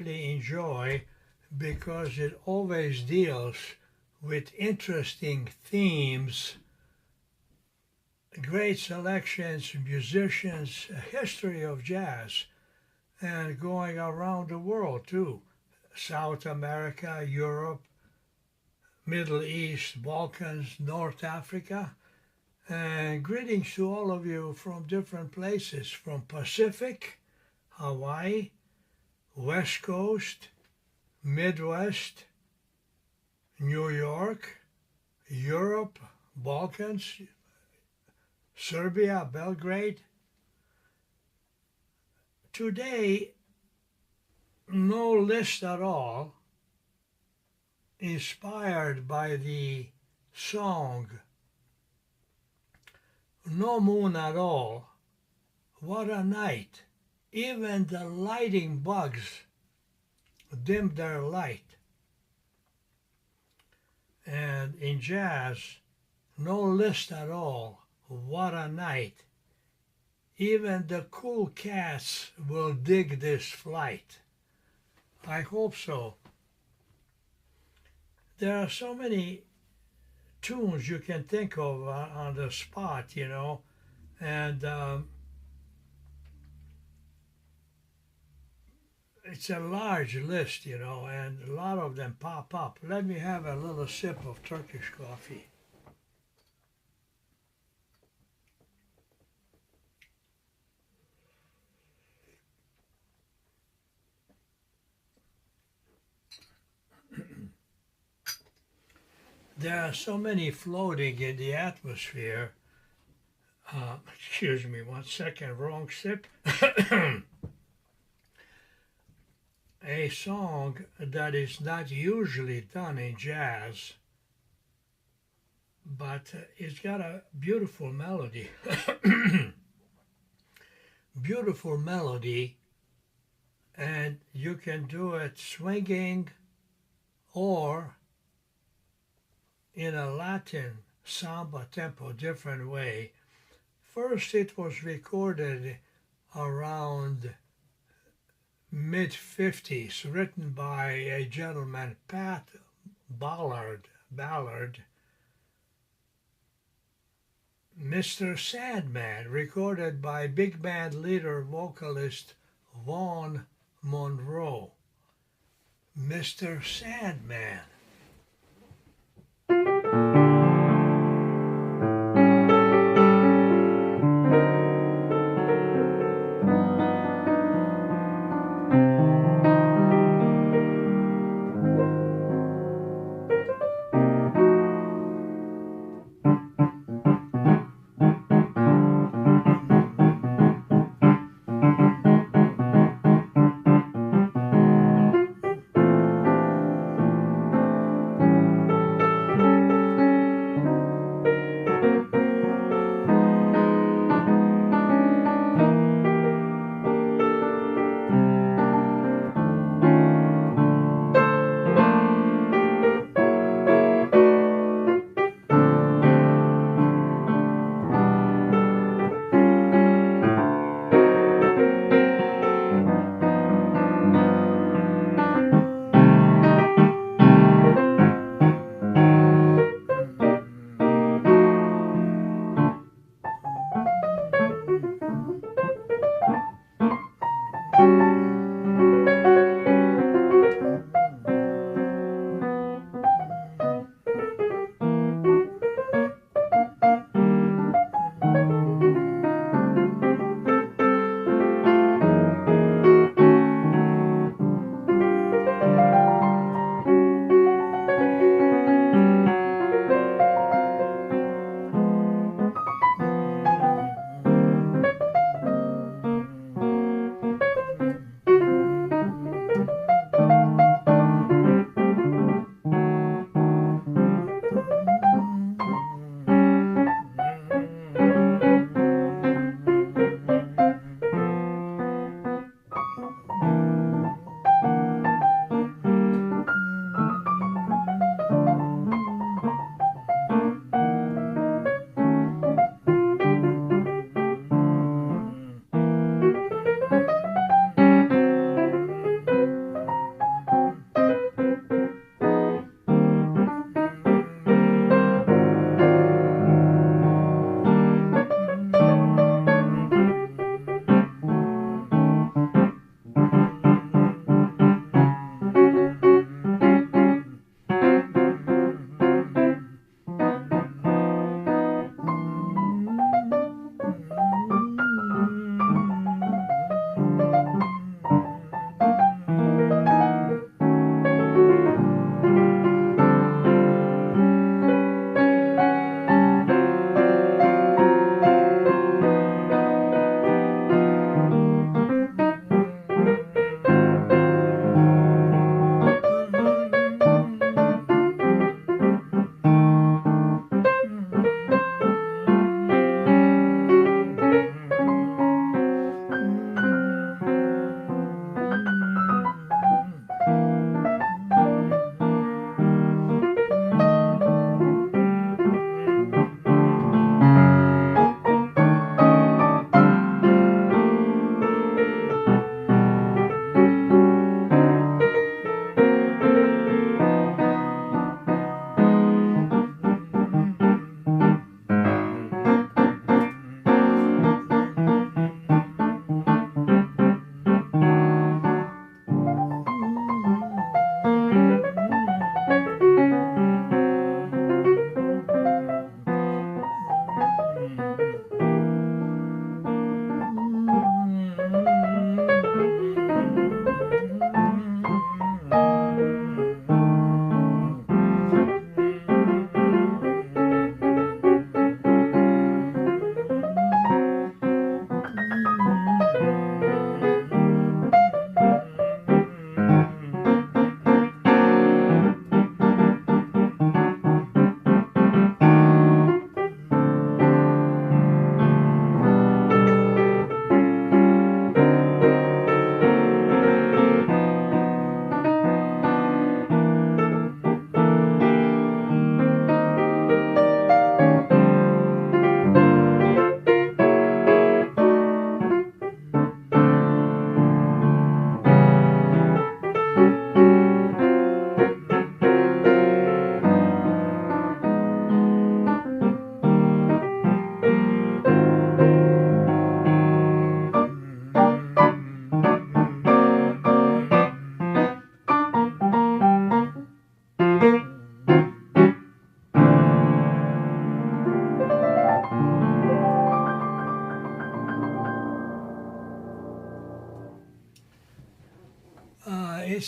really enjoy because it always deals with interesting themes, great selections, musicians, a history of jazz, and going around the world too. South America, Europe, Middle East, Balkans, North Africa. And greetings to all of you from different places, from Pacific, Hawaii, West Coast, Midwest, New York, Europe, Balkans, Serbia, Belgrade. Today, no list at all, inspired by the song No Moon at All, What a Night. Even the lighting bugs dim their light. And in jazz, no list at all, what a night. Even the cool cats will dig this flight. I hope so. There are so many tunes you can think of on the spot, you know, and it's a large list, you know, and a lot of them pop up. Let me have a little sip of Turkish coffee. There are so many floating in the atmosphere. Excuse me, 1 second, wrong sip. A song that is not usually done in jazz, but it's got a beautiful melody. Beautiful melody, and you can do it swinging or in a Latin samba tempo, different way. First, it was recorded around mid-50s, written by a gentleman, Pat Ballard, Mr. Sandman, recorded by big band leader vocalist Vaughn Monroe. Mr. Sandman.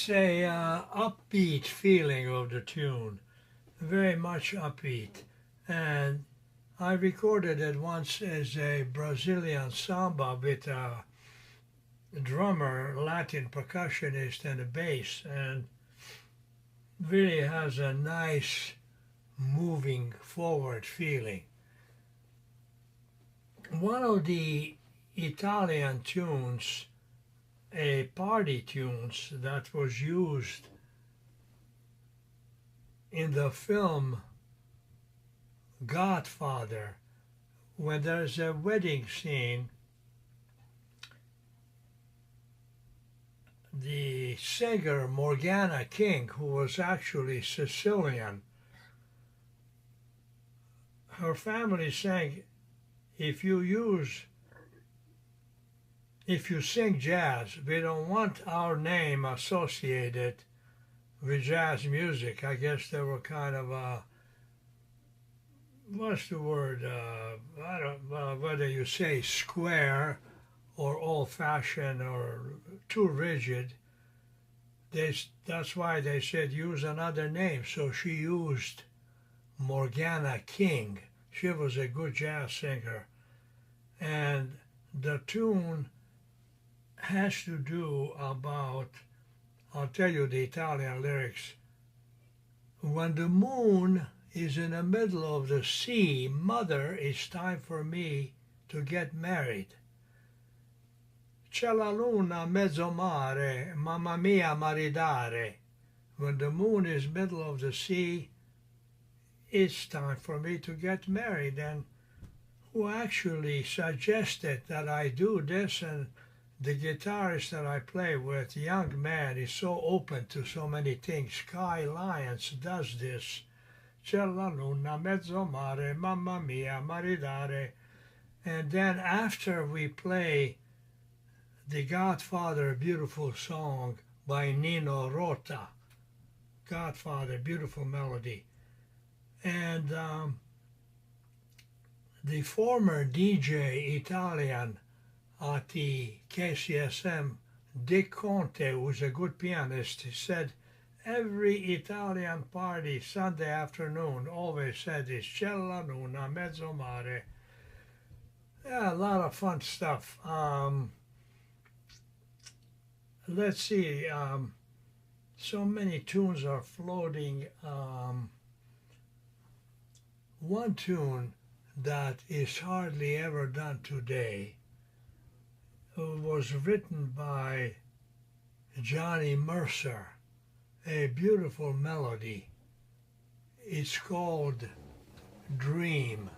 It's a upbeat feeling of the tune, very much upbeat. And I recorded it once as a Brazilian samba with a drummer, Latin percussionist, and a bass, and really has a nice moving forward feeling. One of the Italian tunes, a party tunes that was used in the film Godfather, when there's a wedding scene, the singer Morgana King, who was actually Sicilian, her family sang, if you sing jazz, we don't want our name associated with jazz music. I guess they were kind of what's the word? I don't know whether you say square or old-fashioned or too rigid. That's why they said use another name. So she used Morgana King. She was a good jazz singer. And the tune has to do about, I'll tell you the Italian lyrics. When the moon is in the middle of the sea, mother, it's time for me to get married. C'è la luna mezzo mare, mamma mia maridare. When the moon is middle of the sea, it's time for me to get married. And who actually suggested that I do this, and the guitarist that I play with, young man, is so open to so many things. Sky Lions does this. C'è la luna mezzo mare, mamma mia maridare. And then after we play the Godfather, beautiful song by Nino Rota, Godfather, beautiful melody. And the former DJ Italian at the KCSM, Dick Conte, who was a good pianist, he said every Italian party Sunday afternoon always said this, C'è la luna mezzo mare. Yeah, a lot of fun stuff. Let's see, so many tunes are floating. One tune that is hardly ever done today was written by Johnny Mercer, a beautiful melody. It's called Dream.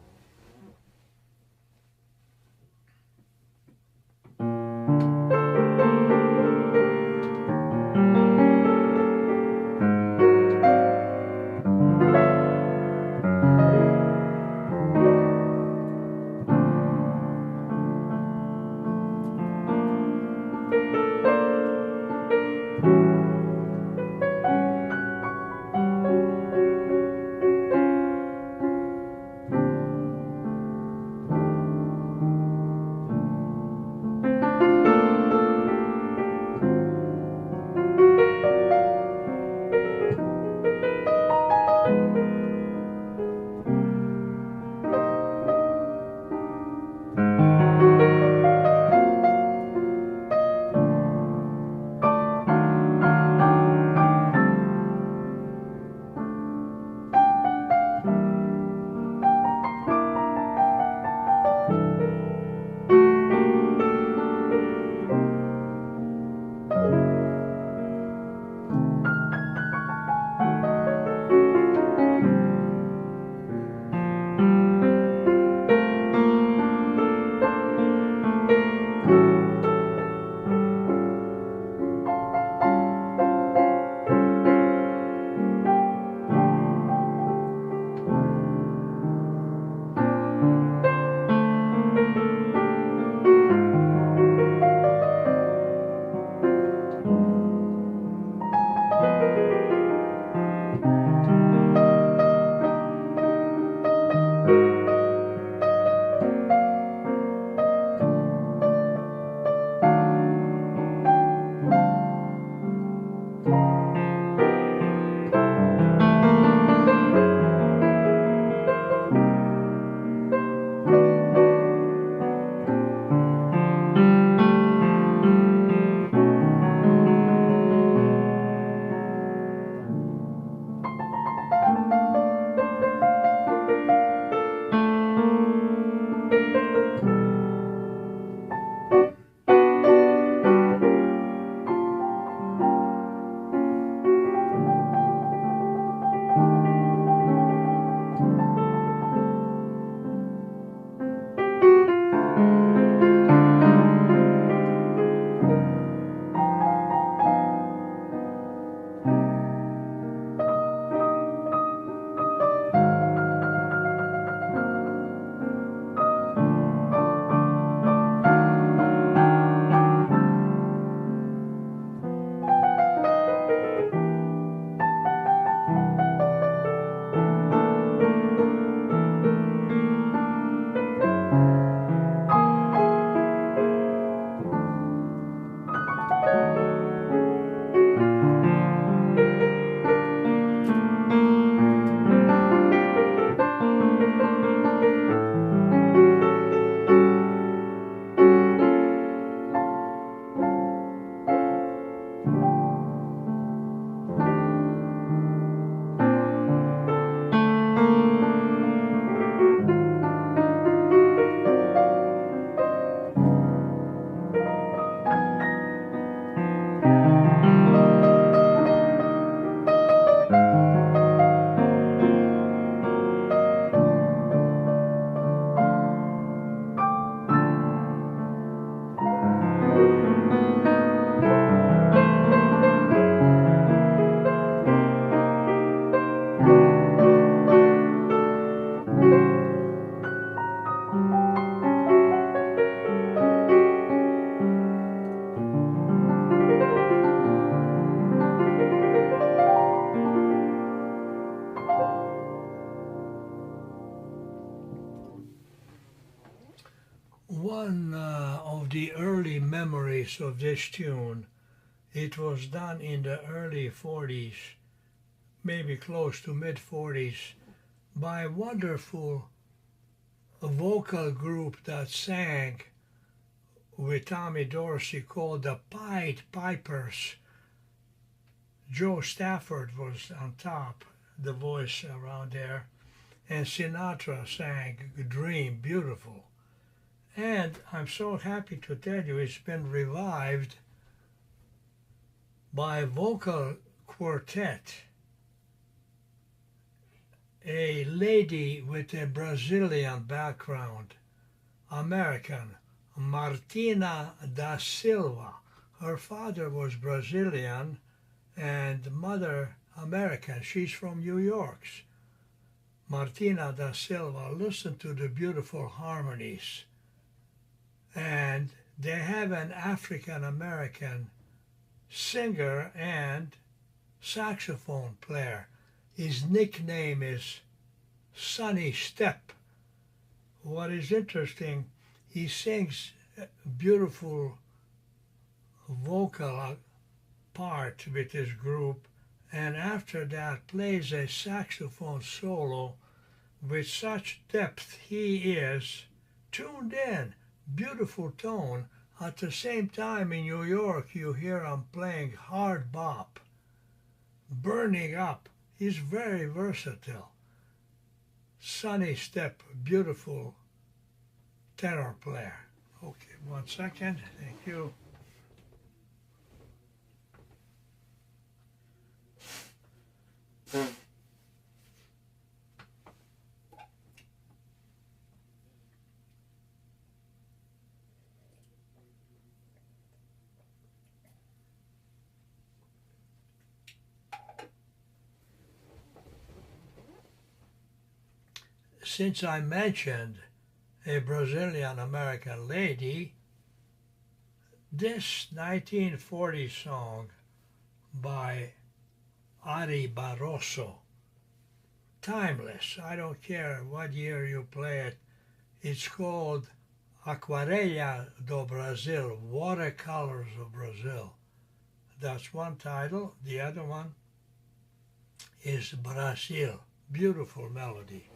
voice of this tune. It was done in the early 40s, maybe close to mid-40s, by a wonderful vocal group that sang with Tommy Dorsey called the Pied Pipers. Joe Stafford was on top, the voice around there, and Sinatra sang Dream, beautiful. And I'm so happy to tell you it's been revived by a vocal quartet, a lady with a Brazilian background, American, Martina da Silva. Her father was Brazilian and mother American. She's from New York. Martina da Silva. Listen to the beautiful harmonies. And they have an African-American singer and saxophone player. His nickname is Sonny Step. What is interesting, he sings a beautiful vocal part with his group, and after that plays a saxophone solo with such depth. He is tuned in, beautiful tone. At the same time in New York you hear him playing hard bop, burning up. He's very versatile. Sonny Step, beautiful tenor player. Okay, 1 second, thank you. Since I mentioned a Brazilian-American lady, this 1940 song by Ari Barroso, timeless. I don't care what year you play it. It's called Aquarela do Brasil, Watercolors of Brazil. That's one title. The other one is Brasil. Beautiful melody.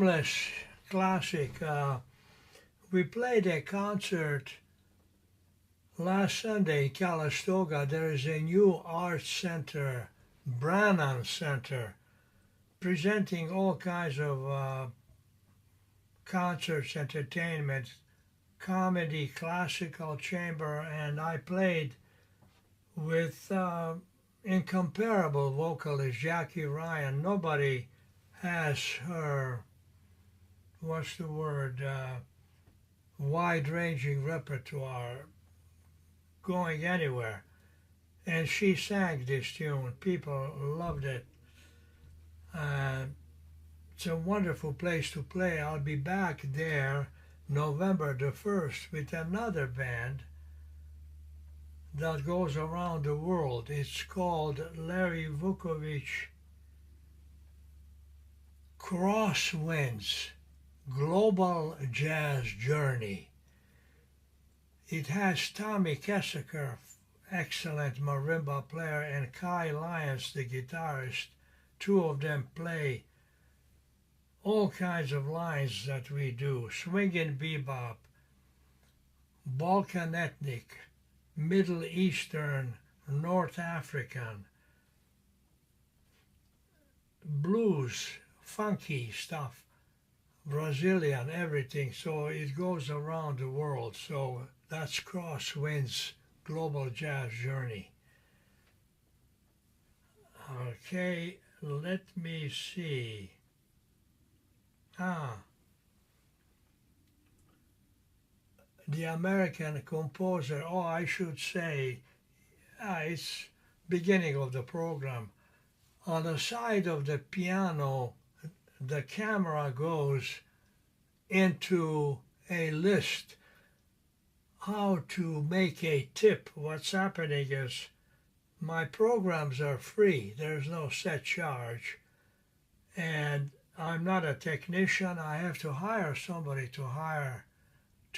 timeless classic. We played a concert last Sunday in Calistoga. There is a new art center, Brannan Center, presenting all kinds of concerts, entertainment, comedy, classical, chamber, and I played with incomparable vocalist Jackie Ryan. Nobody has her, what's the word, wide-ranging repertoire going anywhere. And she sang this tune. People loved it. It's a wonderful place to play. I'll be back there November the 1st with another band that goes around the world. It's called Larry Vuckovich Crosswinds Global Jazz Journey. It has Tommy Kessaker, excellent marimba player, and Kai Lyons, the guitarist. Two of them play all kinds of lines that we do: swinging bebop, Balkan ethnic, Middle Eastern, North African, blues, funky stuff, Brazilian, everything. So it goes around the world. So that's Crosswinds Global Jazz Journey. Okay, let me see. The American composer, I should say, it's beginning of the program. On the side of the piano, the camera goes into a list how to make a tip. What's happening is my programs are free. There's no set charge. And I'm not a technician. I have to hire somebody to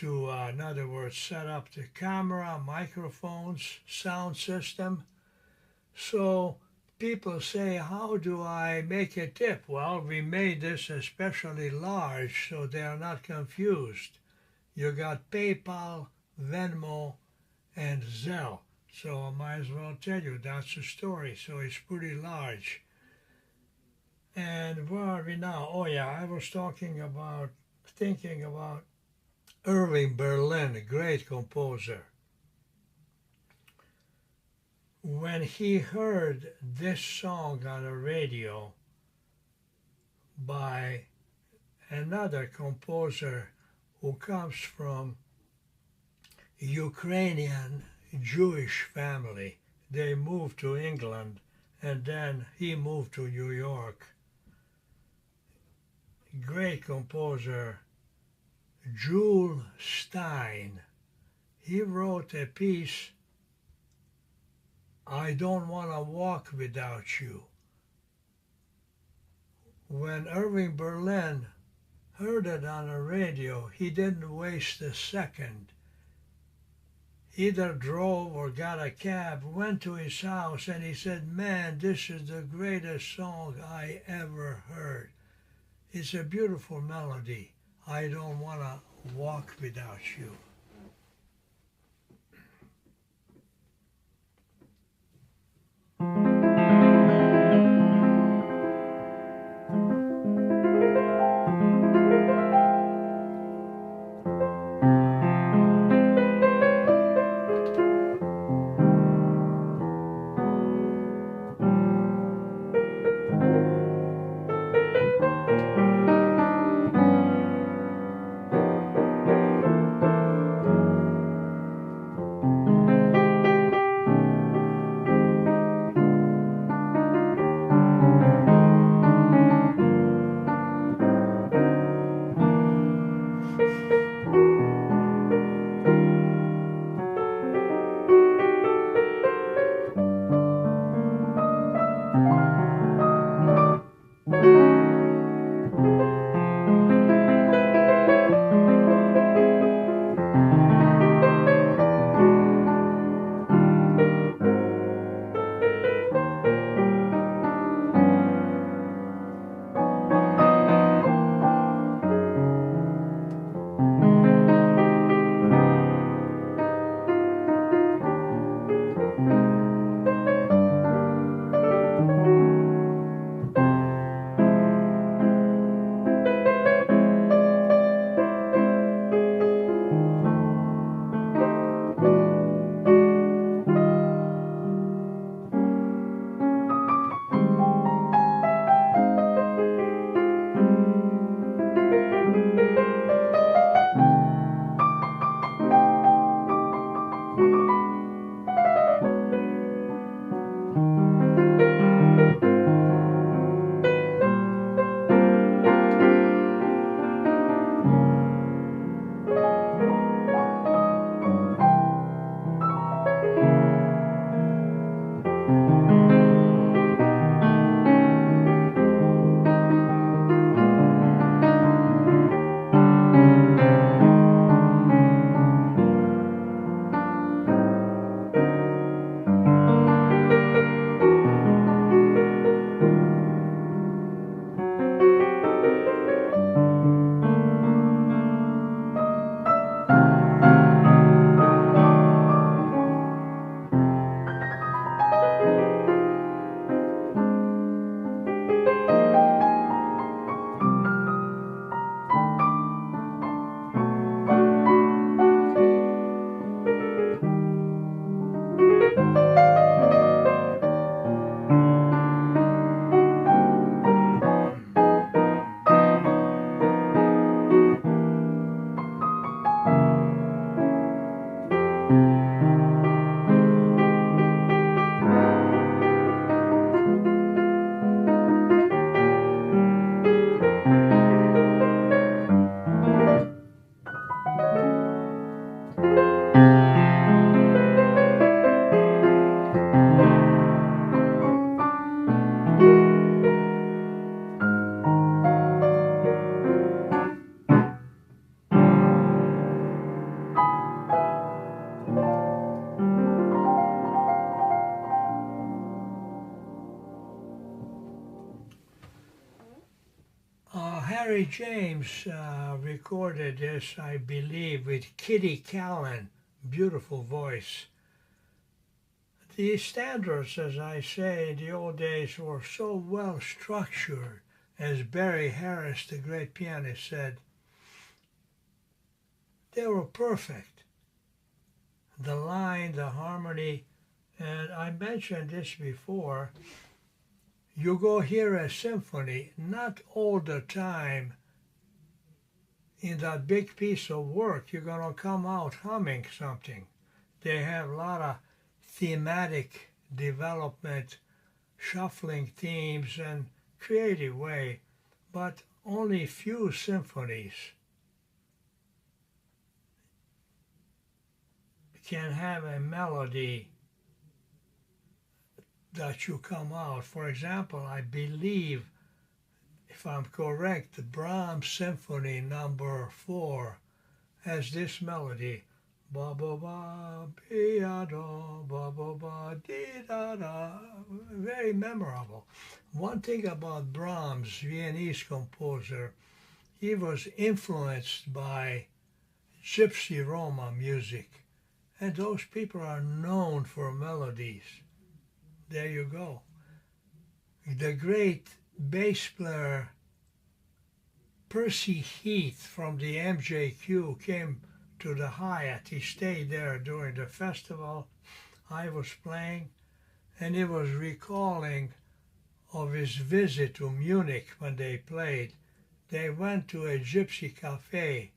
in other words, set up the camera, microphones, sound system. So people say, how do I make a tip? Well, we made this especially large so they are not confused. You got PayPal, Venmo, and Zelle. So I might as well tell you that's the story. So it's pretty large. And where are we now? Oh yeah, I was thinking about Irving Berlin, a great composer. When he heard this song on the radio by another composer who comes from Ukrainian Jewish family, they moved to England and then he moved to New York. Great composer, Jules Stein. He wrote a piece, I Don't Want to Walk Without You. When Irving Berlin heard it on the radio, he didn't waste a second. Either drove or got a cab, went to his house, and he said, man, this is the greatest song I ever heard. It's a beautiful melody. I don't want to walk without you. Larry James recorded this, I believe, with Kitty Callan, beautiful voice. The standards, as I say, in the old days were so well structured, as Barry Harris, the great pianist, said. They were perfect. The line, the harmony, and I mentioned this before, you go hear a symphony, not all the time in that big piece of work you're going to come out humming something. They have a lot of thematic development, shuffling themes and creative way, but only few symphonies can have a melody that you come out. For example, I believe, if I'm correct, the Brahms Symphony number 4 has this melody. Ba ba ba be da ba ba ba dee da da. Very memorable. One thing about Brahms, Viennese composer, he was influenced by Gypsy Roma music, and those people are known for melodies. There you go. The great bass player Percy Heath from the MJQ came to the Hyatt. He stayed there during the festival I was playing, and he was recalling of his visit to Munich when they played. They went to a gypsy cafe,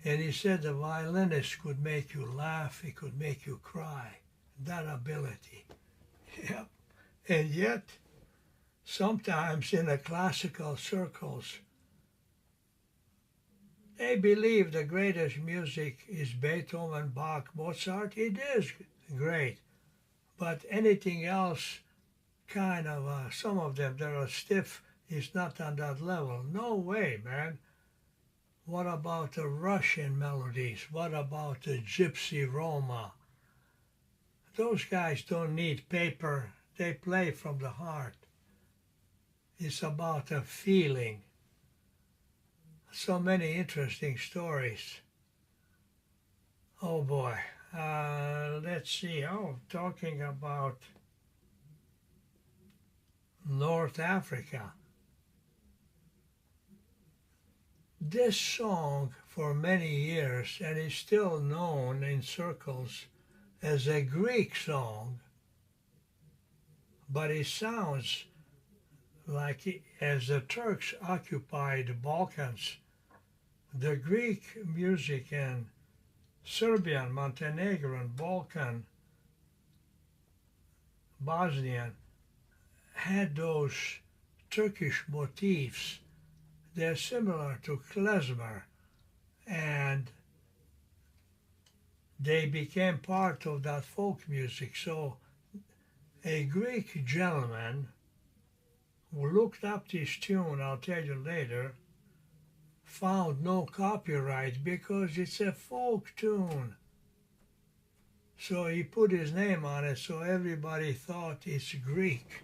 and he said the violinist could make you laugh, he could make you cry. That ability. Yep. And yet, sometimes in the classical circles, they believe the greatest music is Beethoven, Bach, Mozart. It is great. But anything else, kind of, some of them that are stiff, is not on that level. No way, man. What about the Russian melodies? What about the Gypsy Roma? Those guys don't need paper. They play from the heart. It's about a feeling. So many interesting stories. Oh boy. Let's see. Oh, talking about North Africa. This song for many years, and is still known in circles as a Greek song, but it sounds like as the Turks occupied the Balkans, the Greek music and Serbian, Montenegrin, Balkan, Bosnian had those Turkish motifs. They're similar to klezmer, and they became part of that folk music. So a Greek gentleman who looked up this tune, I'll tell you later, found no copyright because it's a folk tune. So he put his name on it, so everybody thought it's Greek.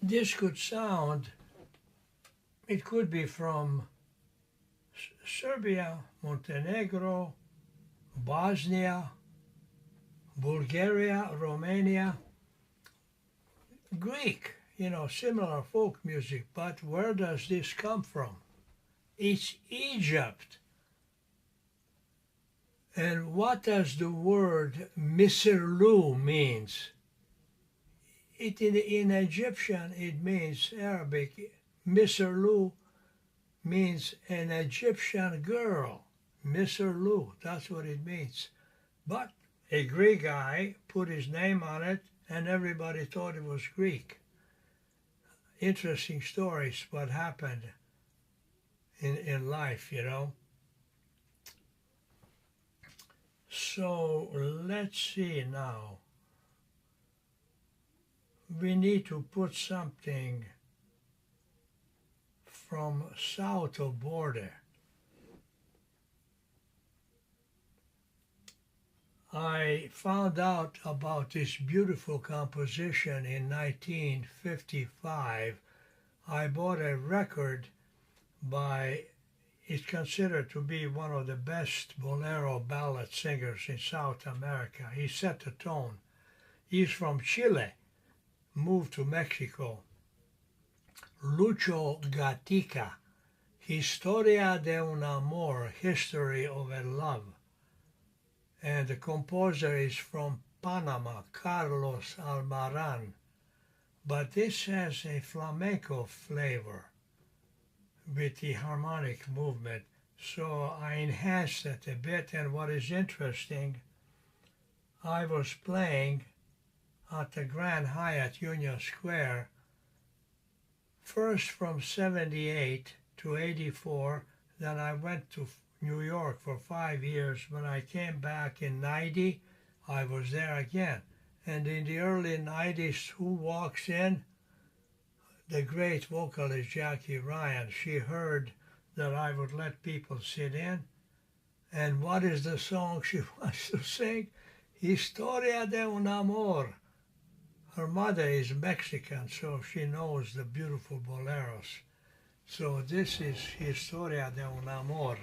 this could sound, it could be from Serbia, Montenegro, Bosnia, Bulgaria, Romania, Greek, similar folk music. But where does this come from? It's Egypt. And what does the word misirlou means? In Egyptian, it means Arabic. Misirlou means an Egyptian girl. Misirlou, that's what it means. But a Greek guy put his name on it, and everybody thought it was Greek. Interesting stories, what happened in life, So let's see now. We need to put something from south of border. I found out about this beautiful composition in 1955. I bought a record by, it's considered to be one of the best bolero ballad singers in South America. He set the tone. He's from Chile, moved to Mexico. Lucho Gatica, Historia de un Amor, History of a Love. And the composer is from Panama, Carlos Almaran. But this has a flamenco flavor with the harmonic movement. So I enhanced it a bit, and what is interesting, I was playing at the Grand Hyatt Union Square, first from 78 to 84, then I went to New York for 5 years. When I came back in 90, I was there again. And in the early 90s, who walks in? The great vocalist Jackie Ryan. She heard that I would let people sit in. And what is the song she wants to sing? Historia de un Amor. Her mother is Mexican, so she knows the beautiful boleros. So this is Historia de un Amor.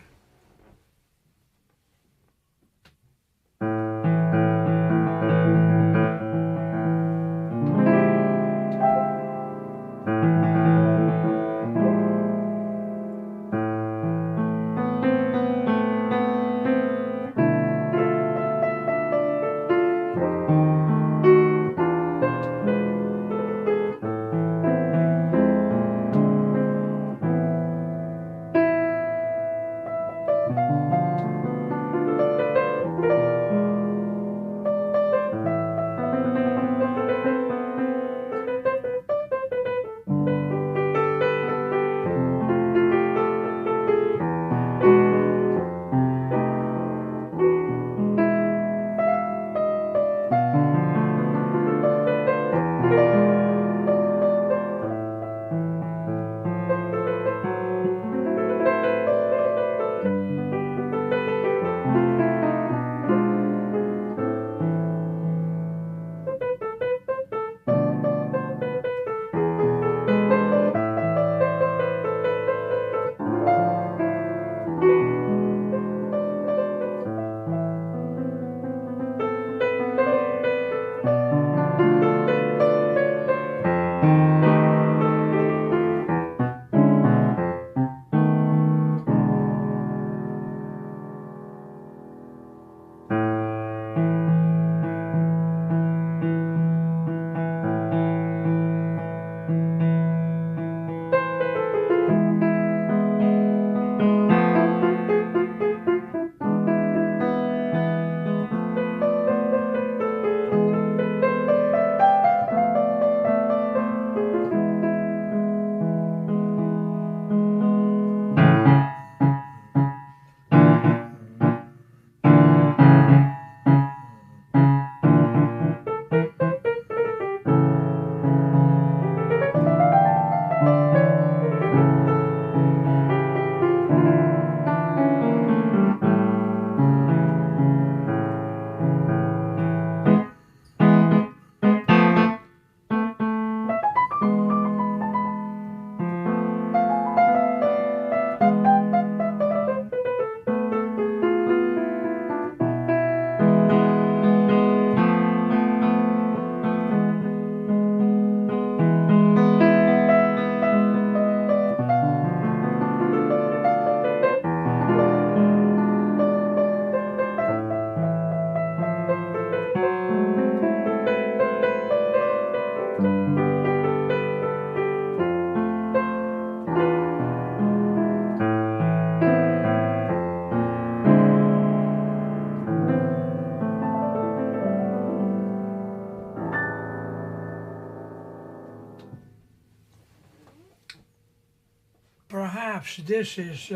perhaps this is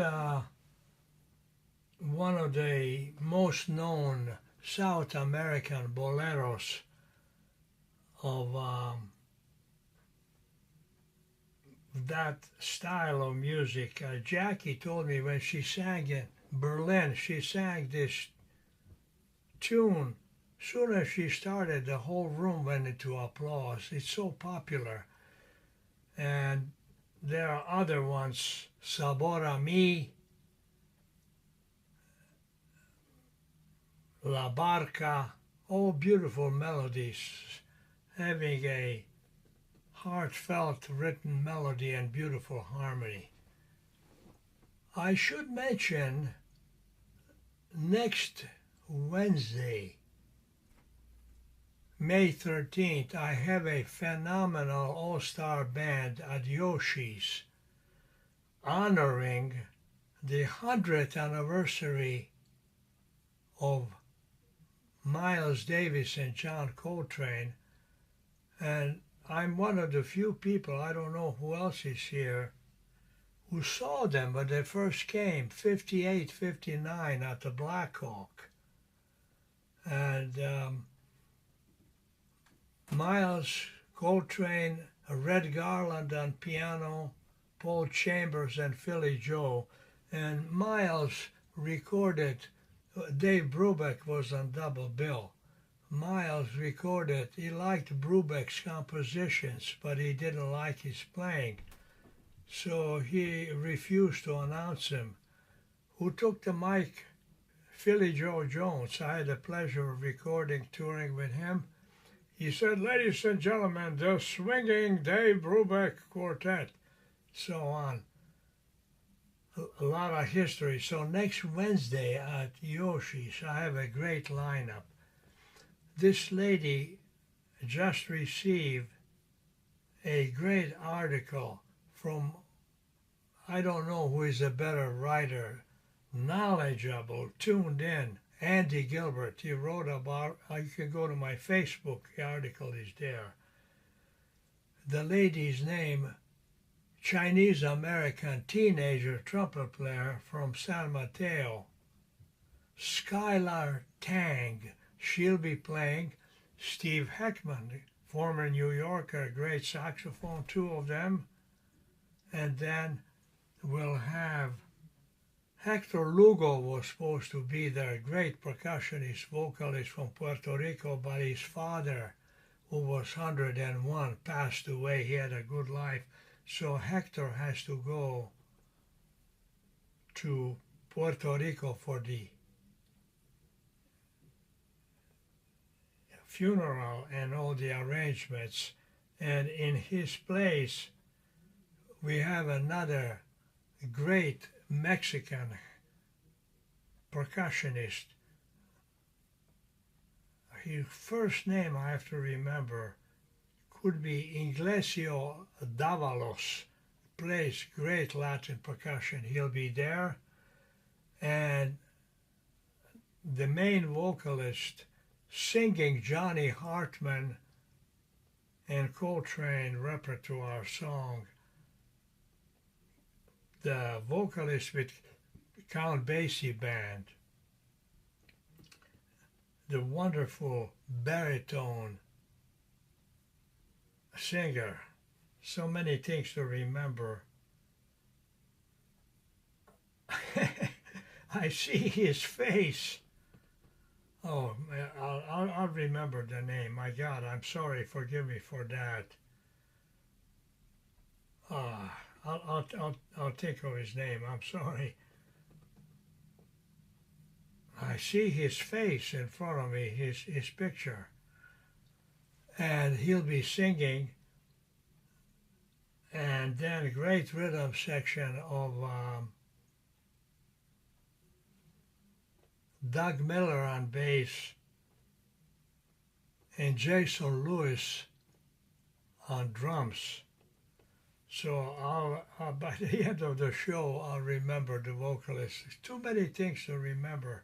one of the most known South American boleros of that style of music. Jackie told me when she sang in Berlin, she sang this tune. Soon as she started, the whole room went into applause. It's so popular. And there are other ones, Sabor a Mi, La Barca, all beautiful melodies, having a heartfelt written melody and beautiful harmony. I should mention next Wednesday, May 13th, I have a phenomenal all-star band at Yoshi's honoring the 100th anniversary of Miles Davis and John Coltrane, and I'm one of the few people, I don't know who else is here, who saw them when they first came, 58, 59 at the Black Hawk. And Miles Coltrane, Red Garland on piano, Paul Chambers and Philly Joe. And Miles recorded, Dave Brubeck was on double bill. Miles recorded, he liked Brubeck's compositions, but he didn't like his playing. So he refused to announce him. Who took the mic? Philly Joe Jones. I had the pleasure of recording, touring with him. He said, "Ladies and gentlemen, the swinging Dave Brubeck Quartet," so on. A lot of history. So next Wednesday at Yoshi's, I have a great lineup. This lady just received a great article from, I don't know who is a better writer, knowledgeable, tuned in, Andy Gilbert. He wrote about, you can go to my Facebook, the article is there. The lady's name, Chinese-American teenager trumpet player from San Mateo, Skylar Tang. She'll be playing. Steve Heckman, former New Yorker, great saxophone, two of them. And then we'll have Hector Lugo was supposed to be there, great percussionist, vocalist from Puerto Rico, but his father, who was 101, passed away. He had a good life. So Hector has to go to Puerto Rico for the funeral and all the arrangements. And in his place, we have another great Mexican percussionist. His first name I have to remember could be Iglesia Davalos, plays great Latin percussion. He'll be there. And the main vocalist singing Johnny Hartman and Coltrane repertoire song, the vocalist with Count Basie Band, the wonderful baritone singer. So many things to remember. I see his face. Oh, I'll remember the name. My God, I'm sorry. Forgive me for that. I'll think of his name. I'm sorry. I see his face in front of me, his picture. And he'll be singing. And then a great rhythm section of Doug Miller on bass and Jason Lewis on drums. So by the end of the show, I'll remember the vocalist. There's too many things to remember.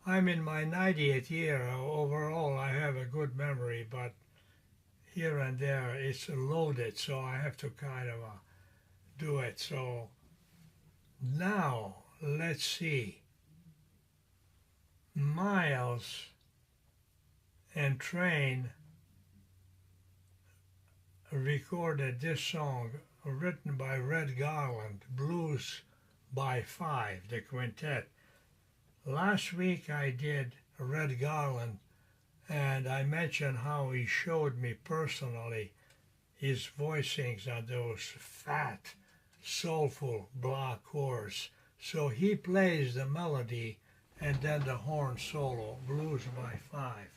I'm in my 90th year. Overall, I have a good memory, but here and there it's loaded, so I have to kind of do it. So Now, let's see. Miles and Train recorded this song written by Red Garland, Blues by Five, the quintet. Last week I did Red Garland, and I mentioned how he showed me personally his voicings on those fat, soulful block chords. So he plays the melody and then the horn solo, Blues by Five.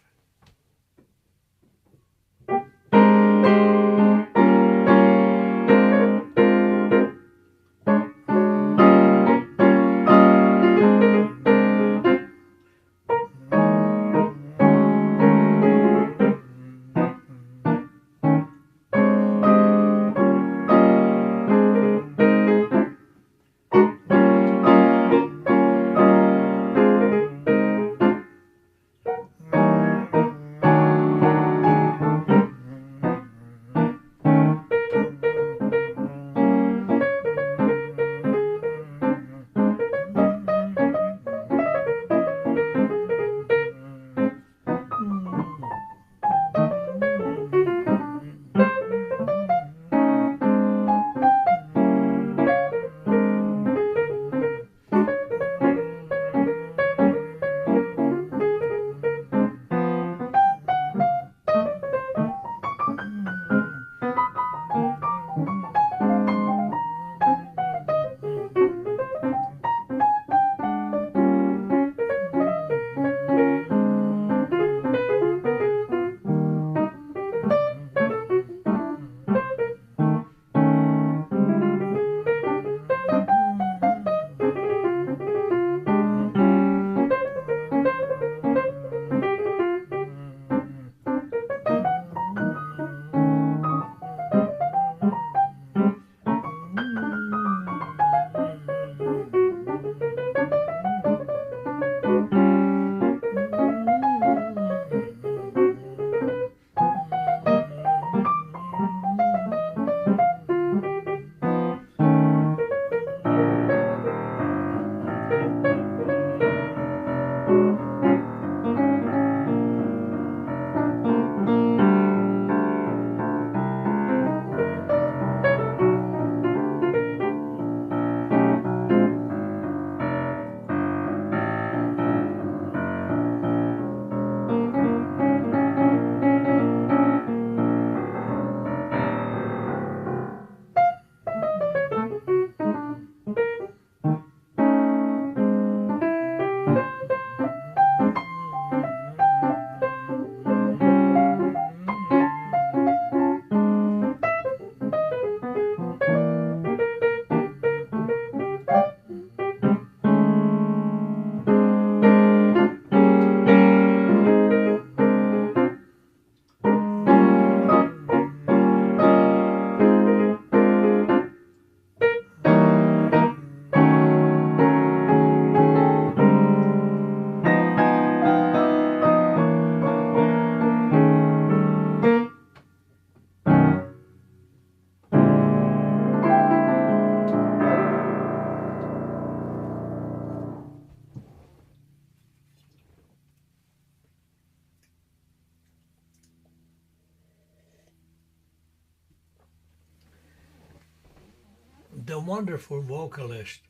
The wonderful vocalist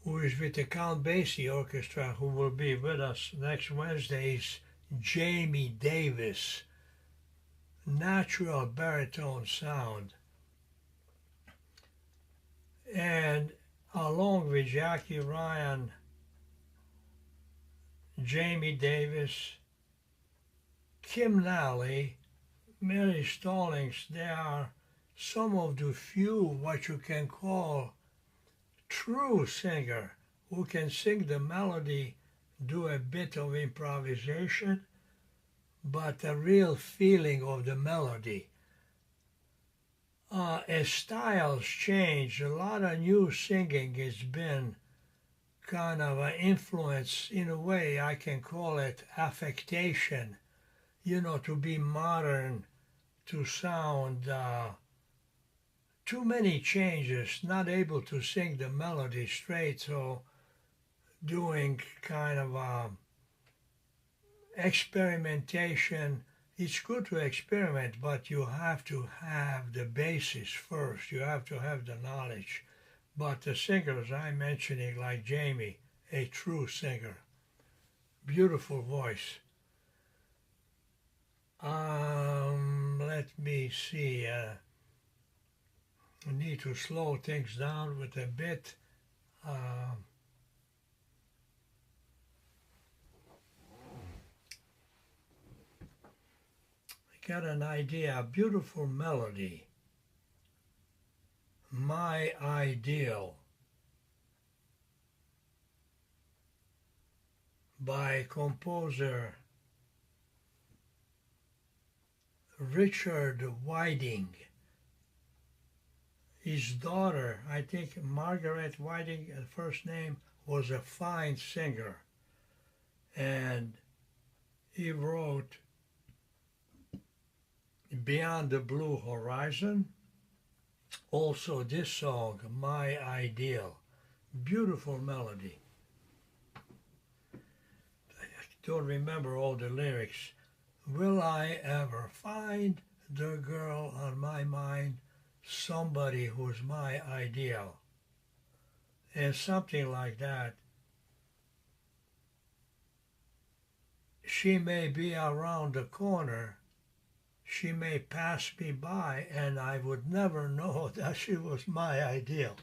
who is with the Count Basie Orchestra, who will be with us next Wednesday, is Jamie Davis. Natural baritone sound. And along with Jackie Ryan, Jamie Davis, Kim Nally, Mary Stallings, they are some of the few what you can call true singer who can sing the melody, do a bit of improvisation, but the real feeling of the melody. As styles change, a lot of new singing has been kind of an influence, in a way I can call it affectation, to be modern, to sound too many changes, not able to sing the melody straight, so doing kind of experimentation. It's good to experiment, but you have to have the basis first. You have to have the knowledge. But the singers I'm mentioning, like Jamie, a true singer, beautiful voice. Let me see. I need to slow things down with a bit. I got an idea, a beautiful melody. My Ideal by composer Richard Whiting. His daughter, I think Margaret Whiting, her first name, was a fine singer. And he wrote Beyond the Blue Horizon. Also this song, My Ideal. Beautiful melody. I don't remember all the lyrics. Will I ever find the girl on my mind, somebody who's my ideal? And something like that. She may be around the corner, she may pass me by, and I would never know that she was my ideal.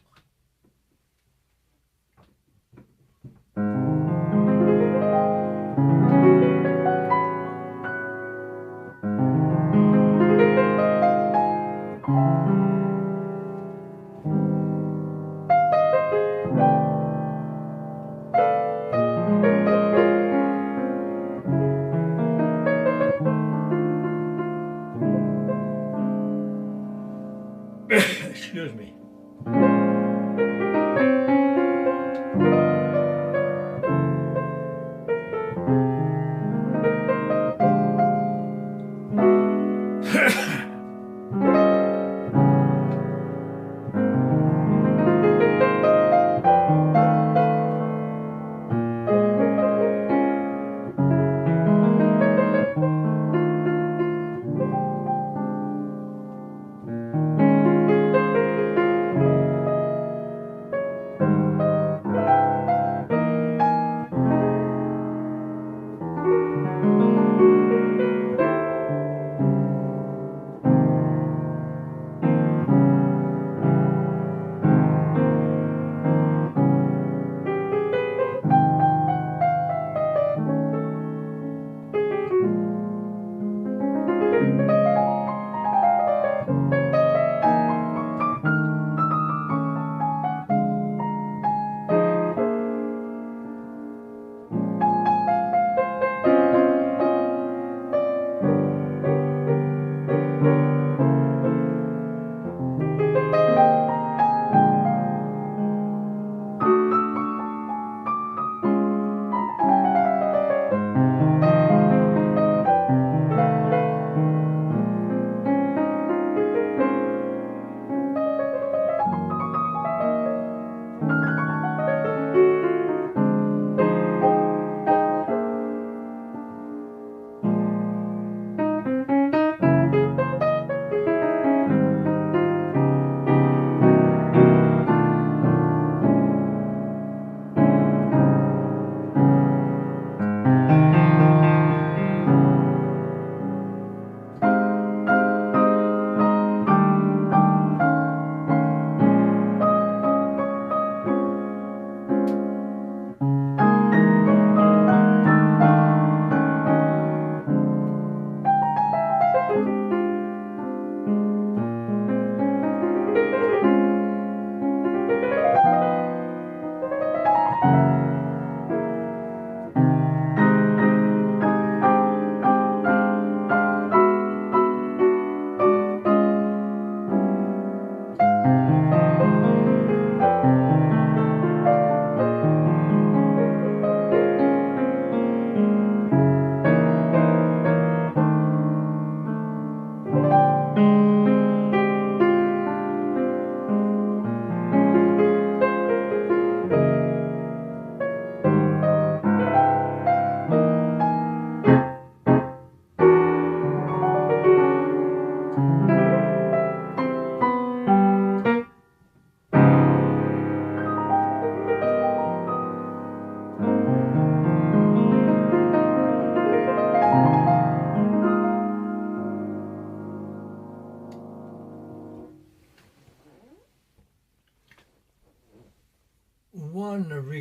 Excuse me.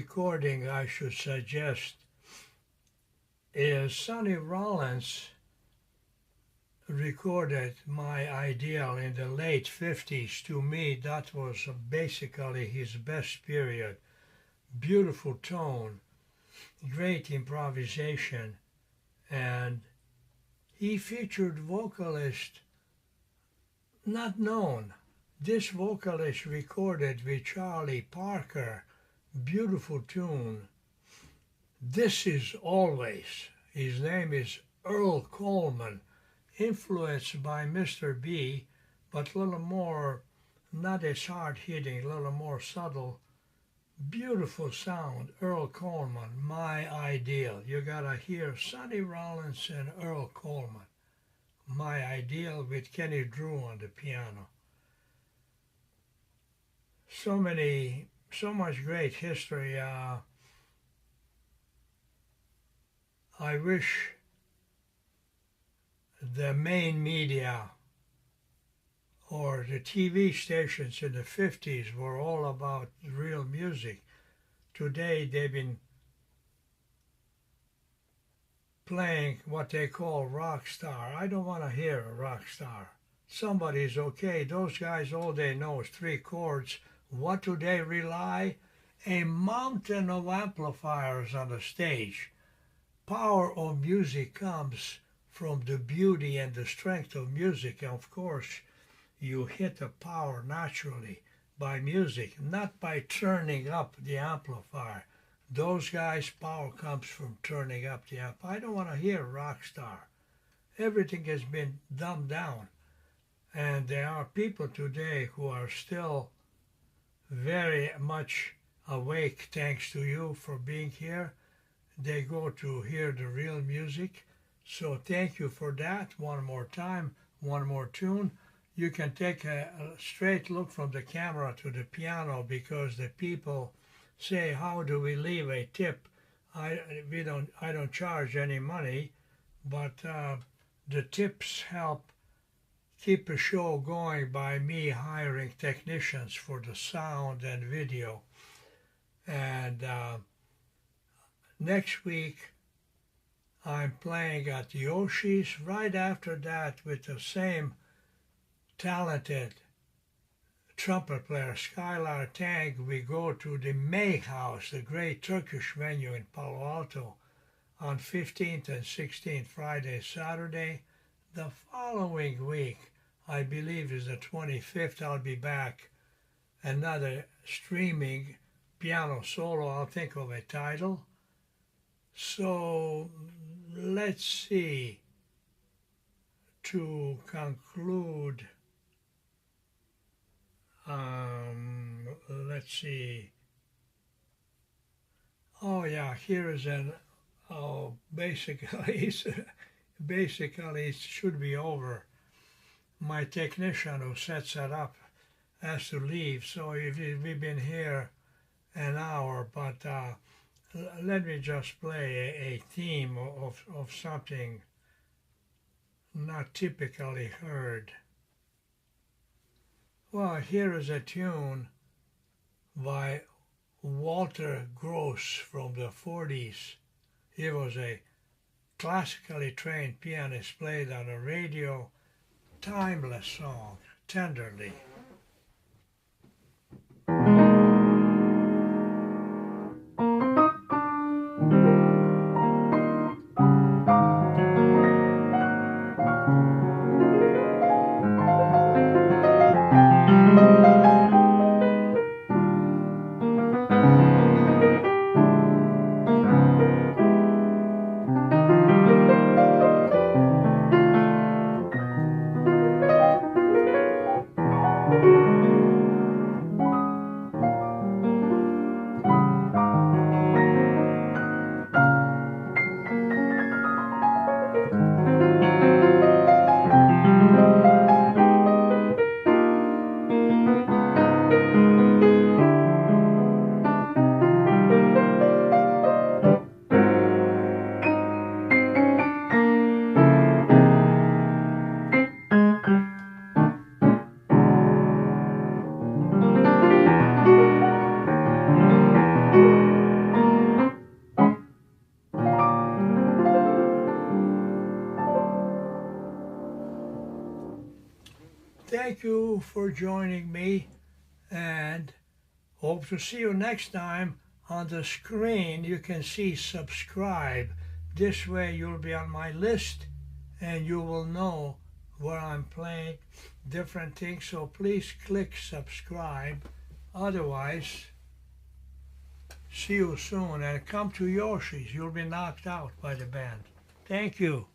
recording I should suggest is Sonny Rollins recorded My Ideal in the late 50s. To me, that was basically his best period. Beautiful tone, great improvisation, and he featured vocalist not known. This vocalist recorded with Charlie Parker, beautiful tune. This Is Always. His name is Earl Coleman, influenced by Mr. B, but a little more, not as hard-hitting, a little more subtle. Beautiful sound, Earl Coleman, My Ideal. You gotta hear Sonny Rollins and Earl Coleman. My Ideal with Kenny Drew on the piano. So much great history. I wish the main media or the TV stations in the 50s were all about real music. Today they've been playing what they call rock star. I don't want to hear a rock star. Somebody's okay. Those guys, all they know is 3 chords. What do they rely? A mountain of amplifiers on the stage. Power of music comes from the beauty and the strength of music. And of course, you hit the power naturally by music, not by turning up the amplifier. Those guys' power comes from turning up the amp. I don't want to hear rock star. Everything has been dumbed down. And there are people today who are still very much awake, thanks to you for being here. They go to hear the real music. So thank you for that. One more time, one more tune. You can take a straight look from the camera to the piano, because the people say, how do we leave a tip? I don't charge any money, but the tips help keep a show going by me hiring technicians for the sound and video. And next week I'm playing at Yoshi's. Right after that, with the same talented trumpet player Skylar Tang, we go to the May House, the great Turkish venue in Palo Alto, on 15th and 16th, Friday, Saturday. The following week, I believe is the 25th, I'll be back. Another streaming piano solo. I'll think of a title. So let's see. To conclude, let's see. Oh yeah, here is an, basically it should be over. My technician who sets it up has to leave, so we've been here an hour, but let me just play a theme of something not typically heard. Well, here is a tune by Walter Gross from the 40s. He was a classically trained pianist, played on a radio, timeless song, Tenderly. thank you for joining me, and hope to see you next time. On the screen you can see subscribe. This way you'll be on my list and you will know where I'm playing different things, so please click subscribe. Otherwise, see you soon, and come to Yoshi's. You'll be knocked out by the band. Thank you.